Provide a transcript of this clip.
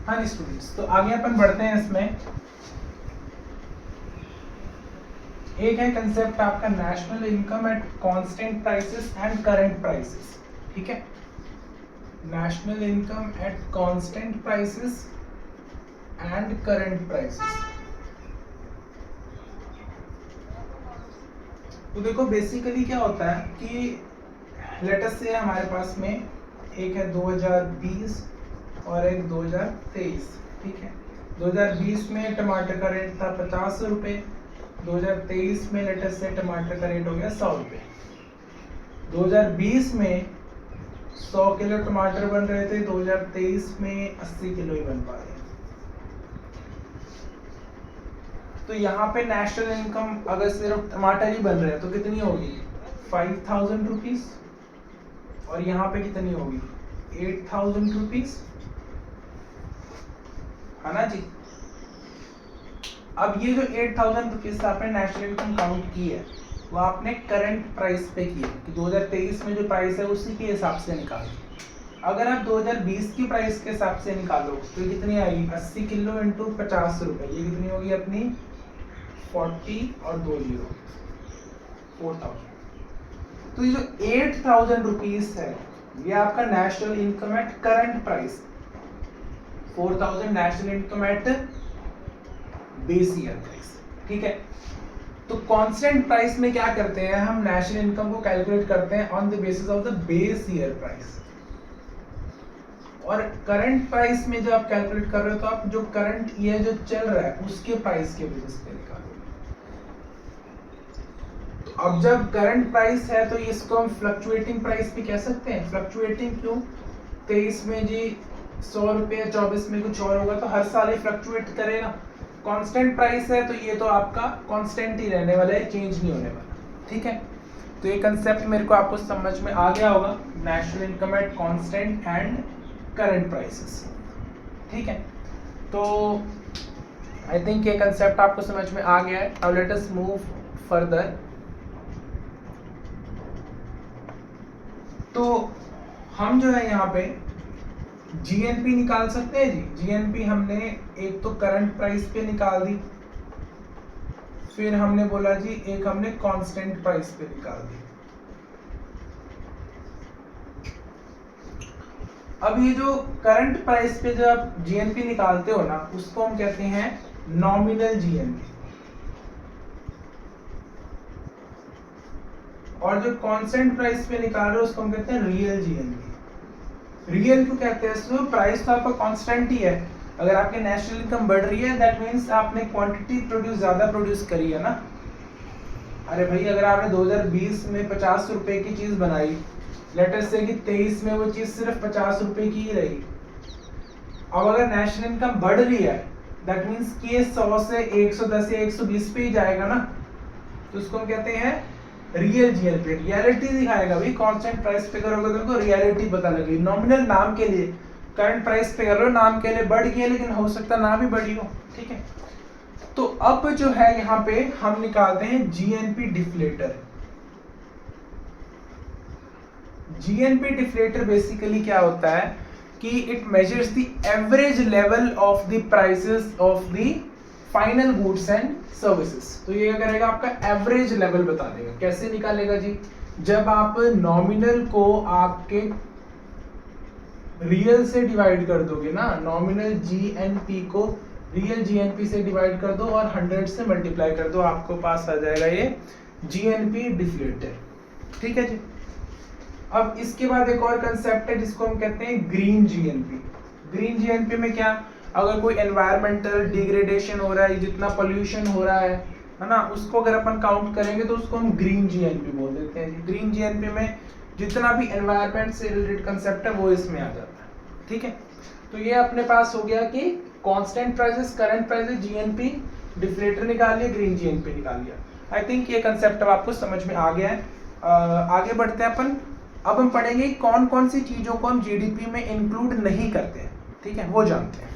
हाँ जी स्टूडेंट्स, तो आगे अपन बढ़ते हैं। इसमें एक है कंसेप्ट आपका national income at constant prices and current prices. ठीक है, national income at constant prices and current prices. तो देखो बेसिकली क्या होता है कि लेट अस से हमारे पास में एक है 2020 और एक 2023। ठीक है, 2020 में टमाटर का रेट था 50 रुपये, 2023 में लेट अस से टमाटर का रेट हो गया 100 रुपये। 2020 में 100 किलो टमाटर बन रहे थे, 2023 में 80 किलो ही बन पा रहे हैं। तो यहाँ पे नेशनल इनकम अगर सिर्फ टमाटर ही बन रहे हैं तो कितनी होगी 5000 रुपीज, और यहाँ पे कितनी होगी 8000 रुपीज, है ना जी। अब ये जो 8000 रुपीज आपने नेशनल इनकम काउंट की है वो आपने करंट प्राइस पे की है कि 2023 में जो प्राइस है उसी के हिसाब से निकालो। अगर आप 2020 की प्राइस के हिसाब से निकालो तो कितनी आएगी 80 किलो इंटू 50 रुपए, ये कितनी होगी अपनी 40 और 2 जीरो 4000। तो ये जो 8000 रुपीज है ये आपका national income at current price, 4000 national income eight base year price. ठीक है, तो कांस्टेंट प्राइस में क्या करते हैं हम नेशनल इनकम को कैलकुलेट करते हैं on the basis of the base year price, और करंट प्राइस में जो आप कैलकुलेट कर रहे हो तो आप जो करंट ईयर जो चल रहा है उसके प्राइस के बेसिस पे निकालोगे। तो अब जब करंट प्राइस है तो इसको हम फ्लक्चुएटिंग प्राइस भी कह सकते हैं। फ्लक्चुएटिंग क्यों, 23 में जी 100 रुपये, 24 में कुछ और होगा, तो हर साल ये फ्लक्चुएट करेगा। कांस्टेंट प्राइस है तो ये तो आपका कांस्टेंट ही रहने वाला है, चेंज नहीं होने वाला। ठीक है, तो ये कंसेप्ट मेरे को आपको समझ में आ गया होगा, national income at constant and current prices. ठीक है, तो आई थिंक ये कंसेप्ट आपको समझ में आ गया है। Now let us move further. तो हम जो है यहाँ पे जीएनपी निकाल सकते हैं जी। जीएनपी हमने एक तो करंट प्राइस पे निकाल दी, फिर हमने बोला जी एक हमने कांस्टेंट प्राइस पे निकाल दी। अब ये जो करंट प्राइस पे जब आप जीएनपी निकालते हो ना उसको हम कहते हैं नॉमिनल जीएनपी, और जो कांस्टेंट प्राइस पे निकाल रहे हो उसको हम कहते हैं रियल जीएनपी। रियल क्यों कहते हैं इसको, प्राइस तो आपका कांस्टेंट ही है। अगर आपकी नेशनल इनकम बढ़ रही है दैट मींस आपने क्वांटिटी प्रोड्यूस ज्यादा प्रोड्यूस करी है ना। अरे भाई अगर आपने 2020 में 50 रुपए की चीज बनाई, लेट अस से कि 23 में वो चीज सिर्फ 50 रुपए की ही रही। अब अगर नेशनल इनकम बढ़ रही है दैट मींस कि ये 100 से 110 या 120 पे ही जाएगा ना, तो उसको हम कहते हैं रियल जीएनपी। रियलिटी दिखाएगा भाई, कांस्टेंट प्राइस पे करोगे तो तुमको रियलिटी पता लगेगी। नॉमिनल नाम के लिए, करंट प्राइस पे कर रहे हो नाम के लिए बढ़ गई है लेकिन हो सकता ना भी बढ़ी हो। ठीक है, तो अब जो है यहाँ पे हम निकालते हैं GNP deflator. GNP deflator basically क्या होता है कि it measures the average level of the prices of the final goods and services. तो ये क्या करेगा आपका एवरेज लेवल बता देगा। कैसे निकालेगा जी, जब आप नॉमिनल को आपके रियल से डिवाइड कर दोगे ना, नॉमिनल जीएनपी को रियल जीएनपी से डिवाइड कर दो और 100 से मल्टीप्लाई कर दो, आपको पास आ जाएगा ये जीएनपी डिफ्लेटर। ठीक है जी। अब इसके बाद एक और कंसेप्ट है जिसको हम कहते हैं ग्रीन जीएनपी। ग्रीन जीएनपी में क्या, अगर कोई एनवायरमेंटल डिग्रेडेशन हो रहा है, जितना पोल्यूशन हो रहा है ना, उसको अगर अपन काउंट करेंगे तो उसको हम ग्रीन जीएनपी बोल देते हैं। ग्रीन जीएनपी में जितना भी एनवायरमेंट से रिलेटेड कंसेप्ट है वो इसमें आ जाता है। ठीक है, तो ये अपने पास हो गया कि constant prices, current prices, GNP deflator निकाल लिया, ग्रीन जीएनपी निकाल लिया। आई थिंक ये कंसेप्ट अब आपको समझ में आ गया है। आगे बढ़ते हैं अपन। अब हम पढ़ेंगे कौन कौन सी चीजों को हम जीडीपी में इंक्लूड नहीं करते हैं। ठीक है, वो जानते हैं।